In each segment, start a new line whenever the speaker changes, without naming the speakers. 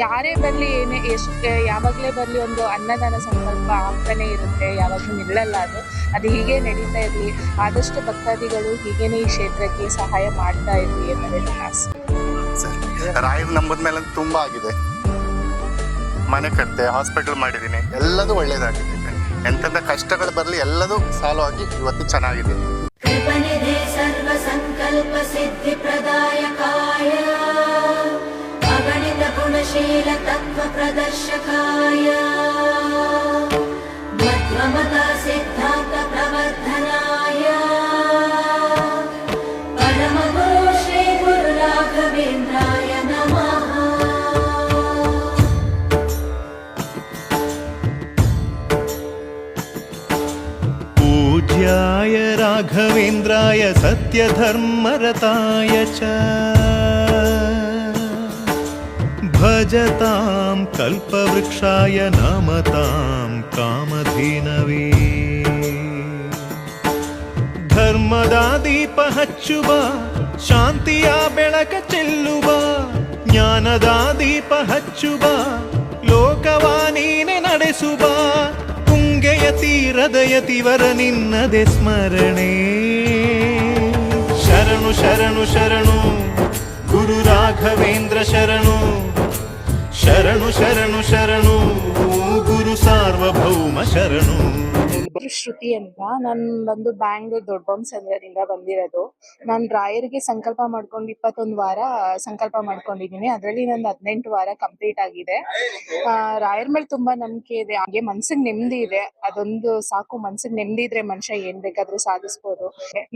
ಯಾರೇ ಬರ್ಲಿ ಏನೇ ಯಾವಾಗ್ಲೇ ಬರ್ಲಿ ಒಂದು ಅನ್ನದಾನ ಸಂಕಲ್ಪ ಆಗ್ತಾನೆ ಇರುತ್ತೆ, ಯಾವಾಗ್ಲೂ ನಿಲ್ಲಲ್ಲ ಅದು ಹೀಗೆ ನಡೀತಾ ಇರ್ಲಿ. ಆದಷ್ಟು ಭಕ್ತಾದಿಗಳು ಹೀಗೇನೆ ಈ ಕ್ಷೇತ್ರಕ್ಕೆ ಸಹಾಯ ಮಾಡ್ತಾ ಇರ್ಲಿ ಅನ್ನೋದೇ ನನ್ನ ಆಸೆ.
ರಾಯರ್ ನಂಬದ ಮೇಲೆ ತುಂಬಾ ಆಗಿದೆ. ಮನೆ ಕಟ್ತೆ, ಹಾಸ್ಪಿಟಲ್ ಮಾಡಿದೀನಿ, ಎಲ್ಲದೂ ಒಳ್ಳೇದಾಗಿದೆ. ಎಂತೆಂತ ಕಷ್ಟಗಳು ಬರ್ಲಿ ಎಲ್ಲದೂ ಸಾಲ್ವ್ ಆಗಿ ಇವತ್ತು ಚೆನ್ನಾಗಿದೆ.
ಕೃಪನಿಧಿ ಸರ್ವ ಸಂಕಲ್ಪ ಸಿದ್ಧಿ ಪ್ರದಾಯಕಾಯ ಅಗಣಿತ ಗುಣಶೀಲ ತತ್ವ ಪ್ರದರ್ಶಕಾಯ ಮಧ್ವಮತ ಸಿದ್ಧಾಂತ ಪ್ರವರ್ಧನಾಯ ಪರಮ ಗುರು ಶ್ರೀ ಗುರು ರಾಘವೇಂದ್ರಾಯ ನಮಃ.
पूज्याय राघवेन्द्राय सत्यधर्मरताय च भजतां कल्पवृक्षाय नमतां कामधेनवे. ಧರ್ಮದ ದೀಪ ಹಚ್ಚುವ, ಶಾಂತಿಯ ಬೆಳಕ ಚೆಲ್ಲುವ, ಜ್ಞಾನದ ದೀಪ ಹಚ್ಚುವ, ಲೋಕವ ನೀನೆ ನಡೆಸುವ, ತುಂಗೆಯ ತೀರದ ಯತಿವರ ನಿನ್ನದೆ ಸ್ಮರಣೆ. ಶರಣು ಶರಣು ಶರಣು ಗುರು ರಾಘವೇಂದ್ರ ಶರಣು, ಶರಣು ಶರಣು ಶರಣು ಗುರು ಸಾರ್ವಭೌಮ ಶರಣು.
ಶ್ರುತಿ ಅಂತ, ನಾನು ಬಂದು ಬ್ಯಾಂಗ್ಳೂರ್ ದೊಡ್ಡಬೊಮ್ಮಸಂದ್ರದಿಂದ ಬಂದಿರೋದು. ನಾನು ರಾಯರಿಗೆ ಸಂಕಲ್ಪ ಮಾಡ್ಕೊಂಡು 21 ವಾರ ಸಂಕಲ್ಪ ಮಾಡ್ಕೊಂಡಿದ್ದೀನಿ. ಅದರಲ್ಲಿ ನಂದು 18 ವಾರ ಕಂಪ್ಲೀಟ್ ಆಗಿದೆ. ರಾಯರ್ ಮೇಲೆ ತುಂಬಾ ನಂಬಿಕೆ ಇದೆ. ಹಾಗೆ ಮನ್ಸಿಗೆ ನೆಮ್ಮದಿ ಇದೆ. ಅದೊಂದು ಸಾಕು. ಮನ್ಸಿಗೆ ನೆಮ್ಮದಿ ಇದ್ರೆ ಮನುಷ್ಯ ಏನ್ ಬೇಕಾದ್ರೂ ಸಾಧಿಸ್ಬೋದು.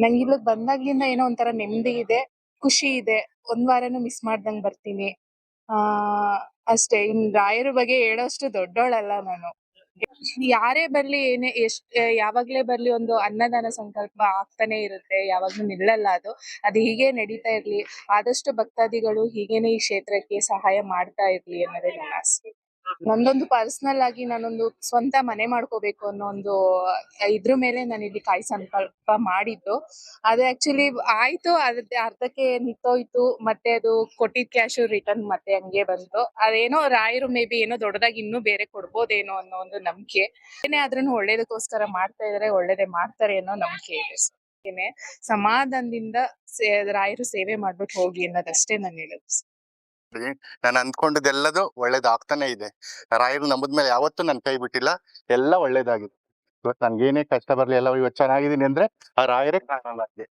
ನಂಗೆ ಇಲ್ಲಿಗೆ ಬಂದಾಗ್ಲಿಂದ ಏನೋ ಒಂಥರ ನೆಮ್ಮದಿ ಇದೆ, ಖುಷಿ ಇದೆ. 1 ವಾರನೂ ಮಿಸ್ ಮಾಡ್ದಂಗ್ ಬರ್ತೀನಿ. ಅಷ್ಟೇ. ಇನ್ ರಾಯರ ಬಗ್ಗೆ ಹೇಳೋಷ್ಟು ದೊಡ್ಡೋಳಲ್ಲ ನಾನು. ಯಾರೇ ಬರ್ಲಿ ಯಾವಾಗ್ಲೇ ಬರ್ಲಿ ಒಂದು ಅನ್ನದಾನ ಸಂಕಲ್ಪ ಆಗ್ತಾನೆ ಇರುತ್ತೆ, ಯಾವಾಗ್ಲೂ ನಿಲ್ಲಲ್ಲ ಅದು ಹೀಗೆ ನಡೀತಾ ಇರ್ಲಿ. ಆದಷ್ಟು ಭಕ್ತಾದಿಗಳು ಹೀಗೇನೆ ಈ ಕ್ಷೇತ್ರಕ್ಕೆ ಸಹಾಯ ಮಾಡ್ತಾ ಇರ್ಲಿ ಅನ್ನೋದೇ ನನ್ನ ಆಸೆ. ನಂದೊಂದು ಪರ್ಸನಲ್ ಆಗಿ ನಾನೊಂದು ಸ್ವಂತ ಮನೆ ಮಾಡ್ಕೋಬೇಕು ಅನ್ನೋ ಒಂದು ಇದ್ರ ಮೇಲೆ ನಾನು ಇಲ್ಲಿ ಕಾಯಿ ಸಂಕಲ್ಪ ಮಾಡಿದ್ದು. ಅದು ಆಕ್ಚುಲಿ ಆಯ್ತು, ಅರ್ಧಕ್ಕೆ ನಿಂತೋಯ್ತು. ಮತ್ತೆ ಅದು ಕೊಟ್ಟಿದ್ ಕ್ಯಾಶ್ ರಿಟರ್ನ್ ಮತ್ತೆ ಹಂಗೆ ಬಂತು. ಅದೇನೋ ರಾಯರು ಮೇ ಬಿ ಏನೋ ದೊಡ್ಡದಾಗಿ ಇನ್ನೂ ಬೇರೆ ಕೊಡ್ಬೋದೇನೋ ಅನ್ನೋ ಒಂದು ನಂಬಿಕೆ. ಏನೇ ಆದ್ರೂ ಒಳ್ಳೇದಕ್ಕೋಸ್ಕರ ಮಾಡ್ತಾ ಇದಾರೆ, ಒಳ್ಳೇದೇ ಮಾಡ್ತಾರೆ ಅನ್ನೋ ನಂಬಿಕೆ ಇದೆ. ಸಮಾಧಾನದಿಂದ ರಾಯರು ಸೇವೆ ಮಾಡ್ಬಿಟ್ಟು ಹೋಗಿ ಅನ್ನೋದಷ್ಟೇ ನಾನು ಹೇಳೋದು.
ನಾನು ಅಂದ್ಕೊಂಡಿದ್ದೆಲ್ಲದೂ ಒಳ್ಳೇದಾಗ್ತಾನೆ ಇದೆ. ರಾಯರು ನಂಬದ್ಮೇಲೆ ಯಾವತ್ತೂ ನನ್ ಕೈ ಬಿಟ್ಟಿಲ್ಲ, ಎಲ್ಲ ಒಳ್ಳೇದಾಗಿದೆ. ಇವತ್ತು ನನ್ಗೇನೇ ಕಷ್ಟ ಬರ್ಲಿ ಎಲ್ಲ ಇವತ್ತು ಚೆನ್ನಾಗಿದ್ದೀನಿ ಅಂದ್ರೆ ಆ ರಾಯರೇ ಕಾರಣ ಆಗಿದೆ.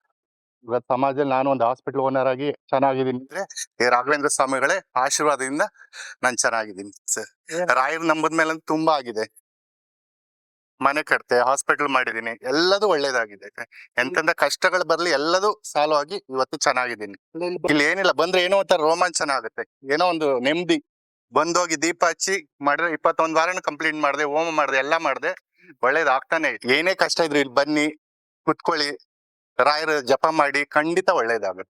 ಇವತ್ತು ಸಮಾಜದಲ್ಲಿ ನಾನು ಒಂದು ಹಾಸ್ಪಿಟಲ್ ಓನರ್ ಆಗಿ ಚೆನ್ನಾಗಿದ್ದೀನಿ ಅಂದ್ರೆ ಈ ರಾಘವೇಂದ್ರ ಸ್ವಾಮಿಗಳೇ ಆಶೀರ್ವಾದದಿಂದ ನಾನು ಚೆನ್ನಾಗಿದ್ದೀನಿ ಸರ್. ರಾಯರು ನಂಬದ್ಮೇಲೆ ತುಂಬಾ ಆಗಿದೆ. ಮನೆ ಕಟ್ತೆ, ಹಾಸ್ಪಿಟಲ್ ಮಾಡಿದೀನಿ, ಎಲ್ಲದೂ ಒಳ್ಳೇದಾಗಿದೆ. ಎಂತೆಂತ ಕಷ್ಟಗಳು ಬರ್ಲಿ ಎಲ್ಲದೂ ಸಾಲ್ವ್ ಆಗಿ ಇವತ್ತು ಚೆನ್ನಾಗಿದ್ದೀನಿ. ಇಲ್ಲಿ ಏನಿಲ್ಲ, ಬಂದ್ರೆ ಏನೋ ಒಂಥರ ರೋಮಾಂಚನ ಆಗುತ್ತೆ, ಏನೋ ಒಂದು ನೆಮ್ಮದಿ. ಬಂದೋಗಿ ದೀಪ ಹಚ್ಚಿ ಮಾಡಿದ್ರೆ 21 ವಾರನ ಕಂಪ್ಲೀಟ್ ಮಾಡಿದೆ, ಹೋಮ ಮಾಡಿದೆ, ಎಲ್ಲ ಮಾಡಿದೆ, ಒಳ್ಳೇದಾಗ್ತಾನೆ ಇದೆ. ಏನೇ ಕಷ್ಟ ಇದ್ರು ಇಲ್ಲಿ ಬನ್ನಿ, ಕುತ್ಕೊಳ್ಳಿ, ರಾಯರ ಜಪ ಮಾಡಿ, ಖಂಡಿತ ಒಳ್ಳೇದಾಗುತ್ತೆ.